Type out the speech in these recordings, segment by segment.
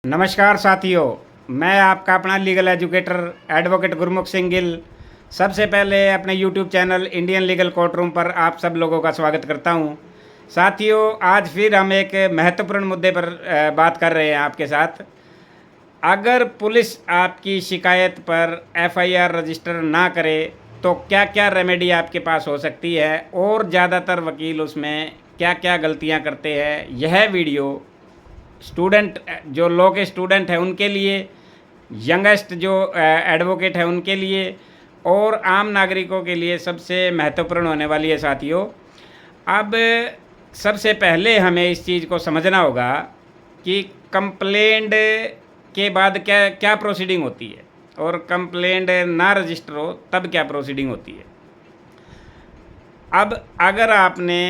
नमस्कार साथियों, मैं आपका अपना लीगल एजुकेटर एडवोकेट गुरमुख सिंह गिल सबसे पहले अपने YouTube channel Indian legal court room पर आप सब लोगों का स्वागत करता हूं। साथियों, आज फिर हम एक महत्वपूर्ण मुद्दे पर बात कर रहे हैं आपके साथ। अगर पुलिस आपकी शिकायत पर एफआईआर रजिस्टर ना करे तो क्या क्या रेमेडी आपके पास हो सकती है और ज़्यादातर वकील उसमें क्या क्या गलतियां करते हैं, यह वीडियो स्टूडेंट जो लॉ के स्टूडेंट हैं उनके लिए, यंगेस्ट जो एडवोकेट हैं उनके लिए और आम नागरिकों के लिए सबसे महत्वपूर्ण होने वाली है साथियों। अब सबसे पहले हमें इस चीज़ को समझना होगा कि कंप्लेंट के बाद क्या क्या प्रोसीडिंग होती है और कंप्लेंट ना रजिस्टर हो तब क्या प्रोसीडिंग होती है। अब अगर आपने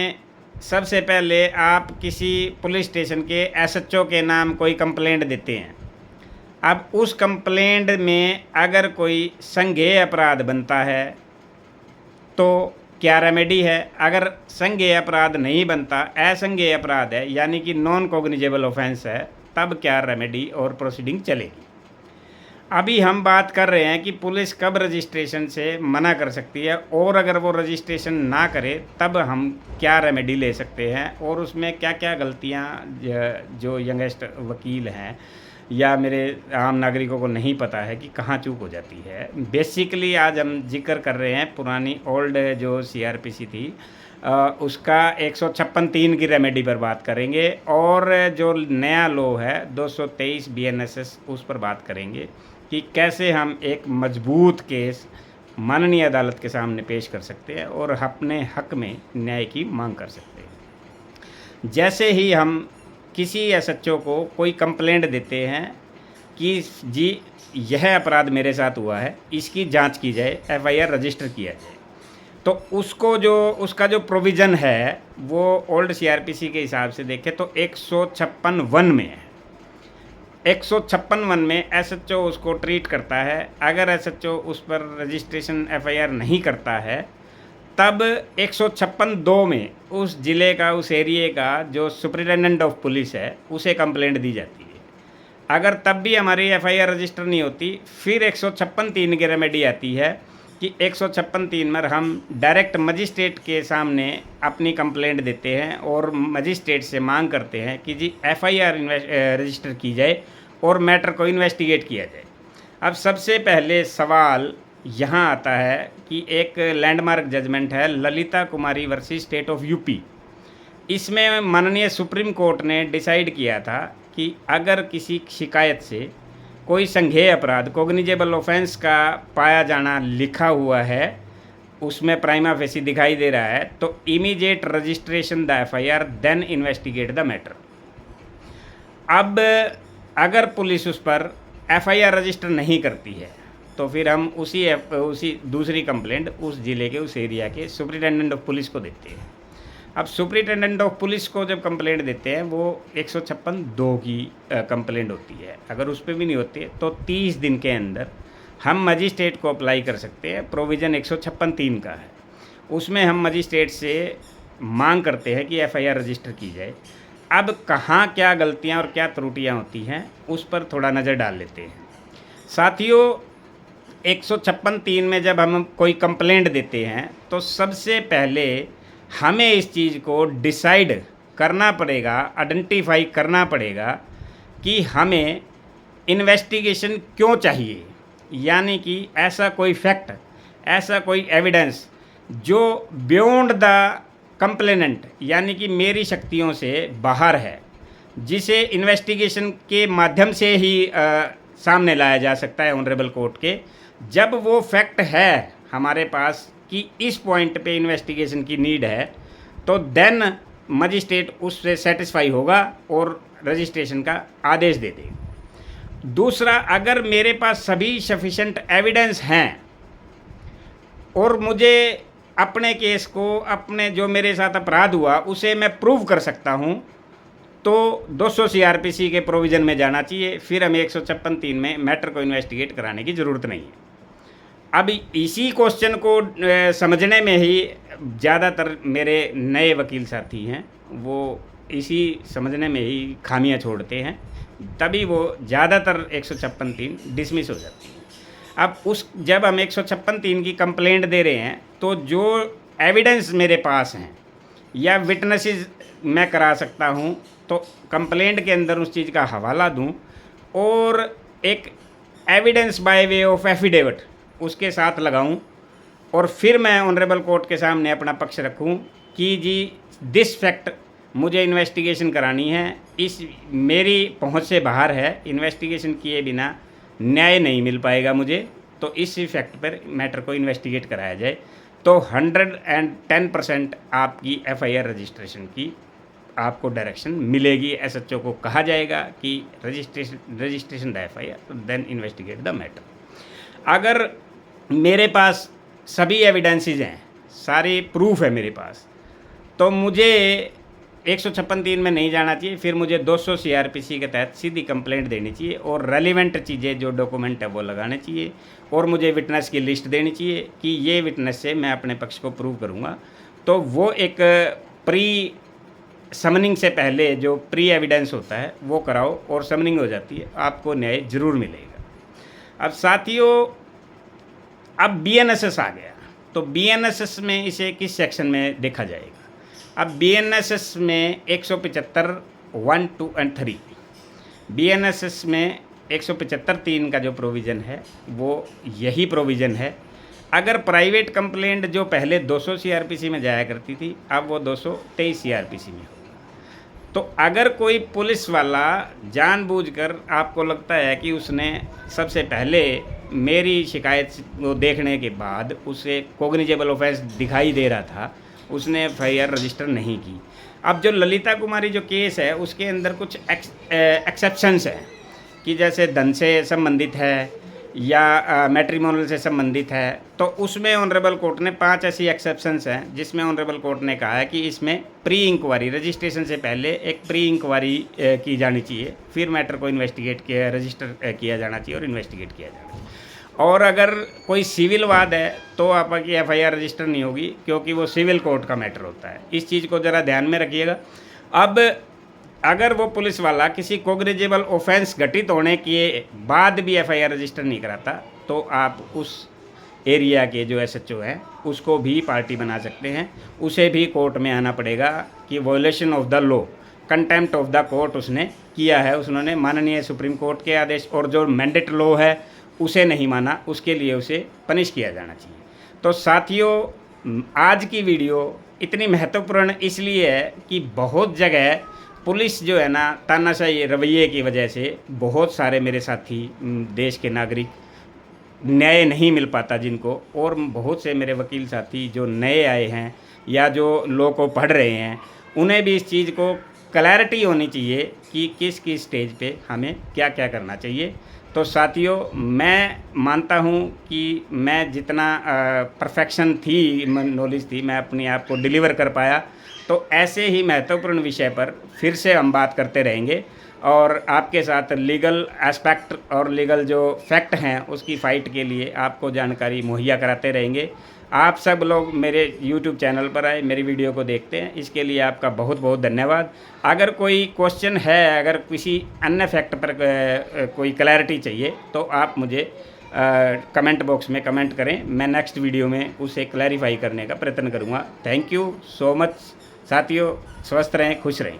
सबसे पहले आप किसी पुलिस स्टेशन के एसएचओ के नाम कोई कंप्लेंट देते हैं। अब उस कंप्लेंट में अगर कोई संज्ञेय अपराध बनता है तो क्या रेमेडी है। अगर संज्ञेय अपराध नहीं बनता, असंज्ञेय अपराध है यानी कि नॉन कॉग्निजेबल ऑफेंस है, तब क्या रेमेडी और प्रोसीडिंग चलेगी। अभी हम बात कर रहे हैं कि पुलिस कब रजिस्ट्रेशन से मना कर सकती है और अगर वो रजिस्ट्रेशन ना करे तब हम क्या रेमेडी ले सकते हैं और उसमें क्या क्या गलतियां जो यंगेस्ट वकील हैं या मेरे आम नागरिकों को नहीं पता है कि कहाँ चूक हो जाती है। बेसिकली आज हम जिक्र कर रहे हैं पुरानी ओल्ड जो सीआरपीसी थी उसका 156(3) की रेमेडी पर बात करेंगे और जो नया लॉ है 223 बीएनएसएस उस पर बात करेंगे कि कैसे हम एक मजबूत केस माननीय अदालत के सामने पेश कर सकते हैं और अपने हक में न्याय की मांग कर सकते हैं। जैसे ही हम किसी एसएचओ को कोई कंप्लेंट देते हैं कि जी यह अपराध मेरे साथ हुआ है, इसकी जांच की जाए, एफआईआर रजिस्टर किया जाए, तो उसका जो प्रोविज़न है वो ओल्ड सीआरपीसी के हिसाब से देखें तो 156(1) में है। 156(1) में एसएचओ उसको ट्रीट करता है। अगर एसएचओ उस पर रजिस्ट्रेशन एफआईआर नहीं करता है तब 156(2) में उस ज़िले का, उस एरिए का जो सुपरिटेंडेंट ऑफ पुलिस है उसे कंप्लेंट दी जाती है। अगर तब भी हमारी एफआईआर रजिस्टर नहीं होती, फिर 156(3) की रेमेडी आती है कि 156(3) में हम डायरेक्ट मजिस्ट्रेट के सामने अपनी कंप्लेंट देते हैं और मजिस्ट्रेट से मांग करते हैं कि जी एफआईआर रजिस्टर की जाए और मैटर को इन्वेस्टिगेट किया जाए। अब सबसे पहले सवाल यहाँ आता है कि एक लैंडमार्क जजमेंट है ललिता कुमारी वर्सेस स्टेट ऑफ यूपी। इसमें माननीय सुप्रीम कोर्ट ने डिसाइड किया था कि अगर किसी शिकायत से कोई संज्ञेय अपराध कॉग्निजेबल ऑफेंस का पाया जाना लिखा हुआ है, उसमें प्राइमा फेसी दिखाई दे रहा है, तो immediate registration the FIR then investigate the matter. अब अगर पुलिस उस पर एफआईआर रजिस्टर नहीं करती है तो फिर हम उसी दूसरी कंप्लेंट उस ज़िले के, उस एरिया के सुपरिटेंडेंट ऑफ पुलिस को देते हैं। अब सुपरिटेंडेंट ऑफ पुलिस को जब कंप्लेंट देते हैं वो 156(2) की कंप्लेंट होती है। अगर उस पर भी नहीं होती तो 30 दिन के अंदर हम मजिस्ट्रेट को अप्लाई कर सकते हैं। प्रोविज़न 156(3) का है, उसमें हम मजिस्ट्रेट से मांग करते हैं कि एफआईआर रजिस्टर की जाए। अब कहाँ क्या गलतियाँ और क्या त्रुटियाँ होती हैं उस पर थोड़ा नज़र डाल लेते हैं। साथियों, 156(3) में जब हम कोई कंप्लेंट देते हैं तो सबसे पहले हमें इस चीज़ को डिसाइड करना पड़ेगा, आइडेंटिफाई करना पड़ेगा कि हमें इन्वेस्टिगेशन क्यों चाहिए। यानी कि ऐसा कोई फैक्ट, ऐसा कोई एविडेंस जो बियॉन्ड द कंप्लेनेंट यानी कि मेरी शक्तियों से बाहर है, जिसे इन्वेस्टिगेशन के माध्यम से ही सामने लाया जा सकता है ऑनरेबल कोर्ट के। जब वो फैक्ट है हमारे पास कि इस पॉइंट पे इन्वेस्टिगेशन की नीड है तो देन मजिस्ट्रेट उससे सेटिस्फाई होगा और रजिस्ट्रेशन का आदेश दे देगा। दूसरा, अगर मेरे पास सभी सफिशेंट एविडेंस हैं और मुझे अपने केस को, अपने जो मेरे साथ अपराध हुआ उसे मैं प्रूव कर सकता हूं, तो 200 सीआरपीसी के प्रोविज़न में जाना चाहिए। फिर हमें 156(3) में मैटर को इन्वेस्टिगेट कराने की ज़रूरत नहीं है। अब इसी क्वेश्चन को समझने में ही ज़्यादातर मेरे नए वकील साथी हैं वो इसी समझने में ही खामियां छोड़ते हैं तभी वो ज़्यादातर 156(3) डिसमिस हो जाती है। अब जब हम 156(3) की कंप्लेंट दे रहे हैं तो जो एविडेंस मेरे पास हैं या विटनेसेस मैं करा सकता हूँ, तो कंप्लेंट के अंदर उस चीज़ का हवाला दूँ और एक evidence by way of affidavit उसके साथ लगाऊँ और फिर मैं ऑनरेबल कोर्ट के सामने अपना पक्ष रखूँ कि जी दिस फैक्ट मुझे इन्वेस्टिगेशन करानी है, इस मेरी पहुंच से बाहर है, इन्वेस्टिगेशन किए बिना न्याय नहीं मिल पाएगा मुझे, तो इस फैक्ट पर मैटर को इन्वेस्टिगेट कराया जाए। तो 110% आपकी एफआईआर रजिस्ट्रेशन की आपको डायरेक्शन मिलेगी। एसएचओ को कहा जाएगा कि registration the FIR then investigate the matter. अगर मेरे पास सभी एविडेंसेस हैं, सारी प्रूफ है मेरे पास, तो मुझे 156(3) में नहीं जाना चाहिए, फिर मुझे 200 सीआरपीसी के तहत सीधी कंप्लेंट देनी चाहिए और रेलिवेंट चीज़ें जो डॉक्यूमेंट है वो लगाने चाहिए और मुझे विटनेस की लिस्ट देनी चाहिए कि ये विटनेस से मैं अपने पक्ष को प्रूव करूँगा। तो वो एक प्री समनिंग से पहले जो प्री एविडेंस होता है वो कराओ और समनिंग हो जाती है, आपको न्याय ज़रूर मिलेगा। अब साथियों, अब बीएनएसएस आ गया, तो बीएनएसएस में इसे किस सेक्शन में देखा जाएगा? अब बीएनएसएस में 175 1, 2 और 3, बीएनएसएस में 175(3) का जो प्रोविज़न है वो यही प्रोविज़न है। अगर प्राइवेट कंप्लेंट जो पहले 200 सीआरपीसी में जाया करती थी, अब वो 223 सीआरपीसी में होगा। तो अगर कोई पुलिस वाला जानबूझकर आपको लगता है कि उसने सबसे पहले मेरी शिकायत को देखने के बाद उसे कॉग्निजेबल ऑफेंस दिखाई दे रहा था, उसने एफआईआर रजिस्टर नहीं की। अब जो ललिता कुमारी जो केस है उसके अंदर कुछ एक्सेप्शंस हैं कि जैसे धन से संबंधित है या मैट्रिमोनियल से संबंधित है, तो उसमें ऑनरेबल कोर्ट ने 5 ऐसी एक्सेप्शंस हैं जिसमें ऑनरेबल कोर्ट ने कहा है कि इसमें प्री इंक्वायरी, रजिस्ट्रेशन से पहले एक प्री इंक्वायरी की जानी चाहिए, फिर मैटर को इन्वेस्टिगेट किया, रजिस्टर किया जाना चाहिए और इन्वेस्टिगेट किया जाना चाहिए। और अगर कोई सिविल वाद है तो आपकी एफआईआर रजिस्टर नहीं होगी क्योंकि वो सिविल कोर्ट का मैटर होता है। इस चीज़ को ज़रा ध्यान में रखिएगा। अब अगर वो पुलिस वाला किसी कॉग्निजेबल ऑफेंस घटित होने के बाद भी एफआईआर रजिस्टर नहीं कराता, तो आप उस एरिया के जो एसएचओ हैं उसको भी पार्टी बना सकते हैं, उसे भी कोर्ट में आना पड़ेगा कि violation of the law, contempt of the court उसने किया है, उसने माननीय सुप्रीम कोर्ट के आदेश और जो मैंडेट लॉ है उसे नहीं माना, उसके लिए उसे पनिश किया जाना चाहिए। तो साथियों, आज की वीडियो इतनी महत्वपूर्ण इसलिए है कि बहुत जगह पुलिस जो है ना, तानाशाही रवैये की वजह से बहुत सारे मेरे साथी देश के नागरिक न्याय नहीं मिल पाता जिनको, और बहुत से मेरे वकील साथी जो नए आए हैं या जो लॉ को पढ़ रहे हैं, उन्हें भी इस चीज़ को क्लैरिटी होनी चाहिए कि किस किस स्टेज पे हमें क्या क्या करना चाहिए। तो साथियों, मैं मानता हूँ कि मैं जितना परफेक्शन थी, नॉलेज थी, मैं अपने आप को डिलीवर कर पाया। तो ऐसे ही महत्वपूर्ण विषय पर फिर से हम बात करते रहेंगे और आपके साथ लीगल एस्पेक्ट और लीगल जो फैक्ट हैं उसकी फ़ाइट के लिए आपको जानकारी मुहैया कराते रहेंगे। आप सब लोग मेरे YouTube चैनल पर आए, मेरी वीडियो को देखते हैं, इसके लिए आपका बहुत बहुत धन्यवाद। अगर कोई क्वेश्चन है, अगर किसी अन्य फैक्ट पर कोई क्लैरिटी चाहिए तो आप मुझे कमेंट बॉक्स में कमेंट करें, मैं नेक्स्ट वीडियो में उसे क्लैरिफाई करने का प्रयत्न करूँगा। थैंक यू सो मच साथियों, स्वस्थ रहें, खुश रहें।